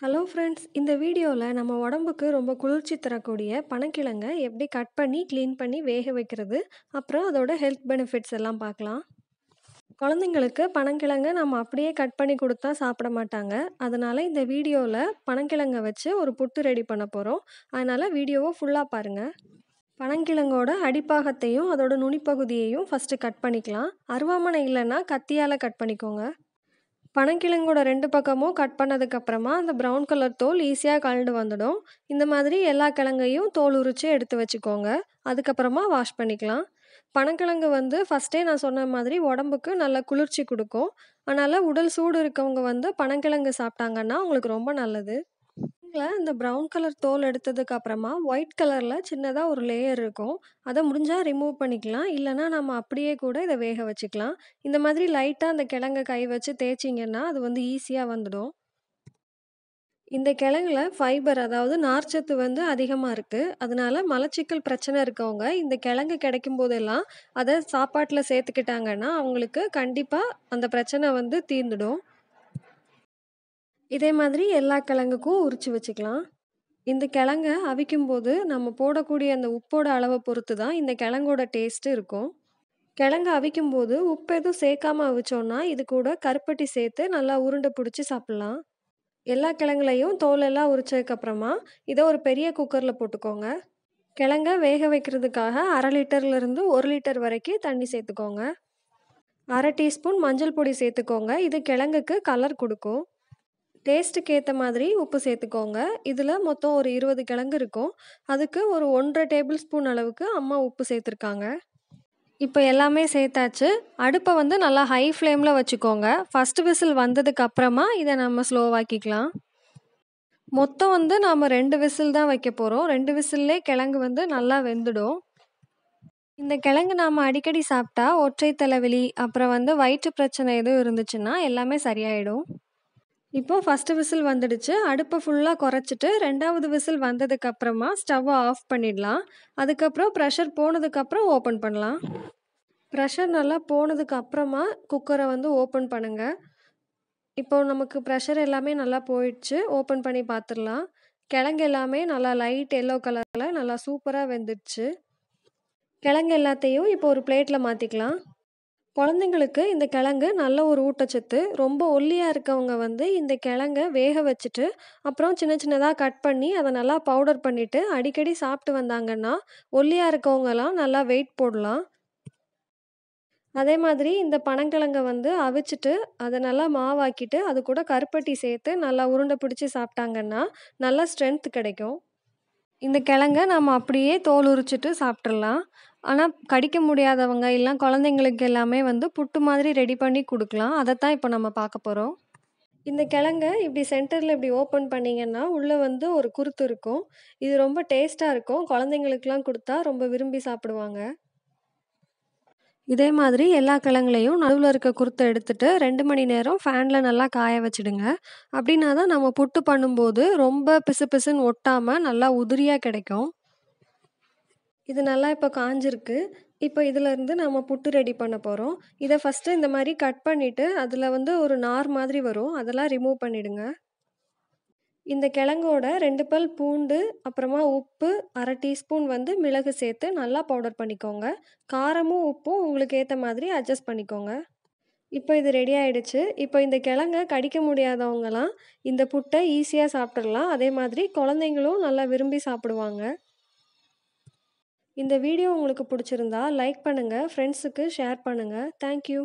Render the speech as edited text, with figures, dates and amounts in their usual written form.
Hello friends, இந்த வீடியோவில் நம்ம உடம்புக்கு ரொம்ப குளிர்ச்சி தரக்கூடிய பனங்கிழங்க எப்படி கட் பண்ணி க்ளீன் பண்ணி வேக வைக்கிறது, அப்புறம் அதோட ஹெல்த் பெனிஃபிட்ஸ் எல்லாம் பார்க்கலாம். குழந்தைங்களுக்கு பனங்கிழங்க நம்ம அப்படியே கட் பண்ணி கொடுத்தா சாப்பிட மாட்டாங்க. அதனால் இந்த வீடியோவில் பனங்கிழங்க வச்சு ஒரு புட்டு ரெடி பண்ண போகிறோம். அதனால் வீடியோவை ஃபுல்லாக பாருங்கள். பனங்கிழங்கோட அடிப்பாகத்தையும் அதோட நுனிப்பகுதியையும் ஃபஸ்ட்டு கட் பண்ணிக்கலாம். அருவாமனை இல்லைன்னா கத்தியால் கட் பண்ணிக்கோங்க. பனங்கிழங்கோட 2 பக்கமும் கட் பண்ணதுக்கப்புறமா அந்த ப்ரௌன் கலர் தோல் ஈஸியாக கழண்டு வந்துடும். இந்த மாதிரி எல்லா கிழங்கையும் தோல் உரித்து எடுத்து வச்சுக்கோங்க. அதுக்கப்புறமா வாஷ் பண்ணிக்கலாம். பனங்கிழங்கு ஃபஸ்ட்டே நான் சொன்ன மாதிரி உடம்புக்கு நல்ல குளிர்ச்சி கொடுக்கும். அதனால் உடல் சூடு இருக்கவங்க பனங்கிழங்கு சாப்பிட்டாங்கன்னா அவங்களுக்கு ரொம்ப நல்லது. இந்த ப்ரௌன் கலர் தோல் எடுத்ததுக்கு அப்புறமா ஒயிட் கலரில் சின்னதாக ஒரு லேயர் இருக்கும். அதை முடிஞ்சால் ரிமூவ் பண்ணிக்கலாம். இல்லைனா நம்ம அப்படியே கூட இதை வேக வச்சுக்கலாம். இந்த மாதிரி லைட்டாக அந்த கிழங்கை கை வச்சு தேய்ச்சிங்கன்னா அது ஈஸியாக வந்துடும். இந்த கிழங்குல ஃபைபர், அதாவது நார்ச்சத்து அதிகமாக இருக்குது. அதனால மலச்சிக்கல் பிரச்சனை இருக்கவங்க இந்த கிழங்கு கிடைக்கும் போதெல்லாம் அதை சாப்பாட்டில் சேர்த்துக்கிட்டாங்கன்னா அவங்களுக்கு கண்டிப்பாக அந்த பிரச்சனை தீர்ந்துடும். இதே மாதிரி எல்லா கிழங்குக்கும் உரித்து வச்சுக்கலாம். இந்த கிழங்க அவிக்கும்போது நம்ம போடக்கூடிய அந்த உப்போட அளவை பொறுத்து தான் இந்த கிழங்கோட டேஸ்ட்டு இருக்கும். கிழங்கு அவிக்கும்போது உப்பு எதுவும் சேர்க்காம அவிச்சோன்னா இது கூட கருப்பட்டி சேர்த்து நல்லா உருண்டை பிடிச்சி சாப்பிட்லாம். எல்லா கிழங்குலையும் தோலெல்லாம் உரிச்சதுக்கப்புறமா இதை ஒரு பெரிய குக்கரில் போட்டுக்கோங்க. கிழங்க வேக வைக்கிறதுக்காக 1/2 லிட்டர்லேருந்து 1 லிட்டர் வரைக்கும் தண்ணி சேர்த்துக்கோங்க. 1/2 டீஸ்பூன் மஞ்சள் பொடி சேர்த்துக்கோங்க. இது கிழங்குக்கு கலர் கொடுக்கும். டேஸ்ட்டுக்கு ஏற்ற மாதிரி உப்பு சேர்த்துக்கோங்க. இதில் மொத்தம் ஒரு 20 கிழங்கு இருக்கும். அதுக்கு ஒரு 1.5 டேபிள் ஸ்பூன் அளவுக்கு அம்மா உப்பு சேர்த்துருக்காங்க. இப்போ எல்லாமே சேர்த்தாச்சு. அடுப்பை நல்லா ஹை ஃப்ளேமில் வச்சுக்கோங்க. ஃபஸ்ட்டு விசில் வந்ததுக்கு அப்புறமா இதை நம்ம ஸ்லோவாக்கிக்கலாம். மொத்தம் நாம் 2 விசில் தான் வைக்க போகிறோம். 2 விசில்லே கிழங்கு நல்லா வெந்துடும். இந்த கிழங்கு நாம் அடிக்கடி சாப்பிட்டா ஒற்றை தலைவலி, அப்புறம் வயிற்று பிரச்சனை எதுவும் இருந்துச்சுன்னா எல்லாமே சரியாயிடும். இப்போது ஃபஸ்ட்டு விசில் வந்துடுச்சு. அடுப்பை ஃபுல்லாக குறைச்சிட்டு 2வது விசில் வந்ததுக்கப்புறமா ஸ்டவ்வை ஆஃப் பண்ணிடலாம். அதுக்கப்புறம் ப்ரெஷர் போனதுக்கப்புறம் ஓப்பன் பண்ணலாம். ப்ரெஷர் நல்லா போனதுக்கு அப்புறமா குக்கரை ஓப்பன் பண்ணுங்கள். இப்போது நமக்கு ப்ரெஷர் எல்லாமே நல்லா போயிடுச்சு. ஓப்பன் பண்ணி பார்த்துடலாம். கிழங்கு எல்லாமே நல்லா லைட் எல்லோ கலரில் நல்லா சூப்பராக வெந்துடுச்சு. கிழங்கு எல்லாத்தையும் இப்போ ஒரு பிளேட்டில் மாற்றிக்கலாம். குழந்தைங்களுக்கு இந்த கிழங்கு நல்ல ஒரு ஊட்டச்சத்து. ரொம்ப ஒல்லியாக இருக்கவங்க இந்த கிழங்கை வேக வச்சுட்டு அப்புறம் சின்ன சின்னதாக கட் பண்ணி அதை நல்லா பவுடர் பண்ணிவிட்டு அடிக்கடி சாப்பிட்டு வந்தாங்கன்னா ஒல்லியாக இருக்கவங்கலாம் நல்லா வெயிட் போடலாம். அதே மாதிரி இந்த பனங்கிழங்கை அவிச்சிட்டு அதை நல்லா மாவாக்கிட்டு அது கூட கருப்பட்டி சேர்த்து நல்லா உருண்டை பிடிச்சி சாப்பிட்டாங்கன்னா நல்லா ஸ்ட்ரென்த் கிடைக்கும். இந்த கிழங்கை நம்ம அப்படியே தோல் உரிச்சிட்டு சாப்பிட்றலாம். ஆனால் கடிக்க முடியாதவங்க இல்லை குழந்தைங்களுக்கு எல்லாமே புட்டு மாதிரி ரெடி பண்ணி கொடுக்கலாம். அதைத்தான் இப்போ நம்ம பார்க்க போகிறோம். இந்த கிழங்க இப்படி சென்டரில் இப்படி ஓப்பன் பண்ணிங்கன்னா உள்ளே ஒரு குருத்து இருக்கும். இது ரொம்ப டேஸ்ட்டாக இருக்கும். குழந்தைங்களுக்கெலாம் கொடுத்தா ரொம்ப விரும்பி சாப்பிடுவாங்க. இதே மாதிரி எல்லா கிழங்குலையும் நடுவில் இருக்க குருத்தை எடுத்துட்டு 2 மணி நேரம் ஃபேனில் நல்லா காய வச்சுடுங்க. அப்படின்னா தான் நம்ம புட்டு பண்ணும்போது ரொம்ப பிசு பிசுன்னு ஒட்டாமல் நல்லா உதிரியாக கிடைக்கும். இது நல்லா இப்போ காஞ்சிருக்கு. இப்போ இதிலேருந்து நம்ம புட்டு ரெடி பண்ண போகிறோம். இதை ஃபஸ்ட்டு இந்த மாதிரி கட் பண்ணிவிட்டு அதில் ஒரு நார் மாதிரி வரும். அதெல்லாம் ரிமூவ் பண்ணிவிடுங்க. இந்த கிழங்கோட 2 பல் பூண்டு, அப்புறமா உப்பு, 1/2 டீஸ்பூன் மிளகு சேர்த்து நல்லா பவுடர் பண்ணிக்கோங்க. காரமும் உப்பும் உங்களுக்கு ஏற்ற மாதிரி அட்ஜஸ்ட் பண்ணிக்கோங்க. இப்போ இது ரெடி ஆகிடுச்சு. இப்போ இந்த கிழங்க கடிக்க முடியாதவங்கலாம் இந்த புட்டை ஈஸியாக சாப்பிட்றலாம். அதே மாதிரி குழந்தைங்களும் நல்லா விரும்பி சாப்பிடுவாங்க. இந்த வீடியோ உங்களுக்கு பிடிச்சிருந்தா லைக் பண்ணுங்கள், ஃப்ரெண்ட்ஸுக்கு ஷேர் பண்ணுங்கள். தேங்க்யூ.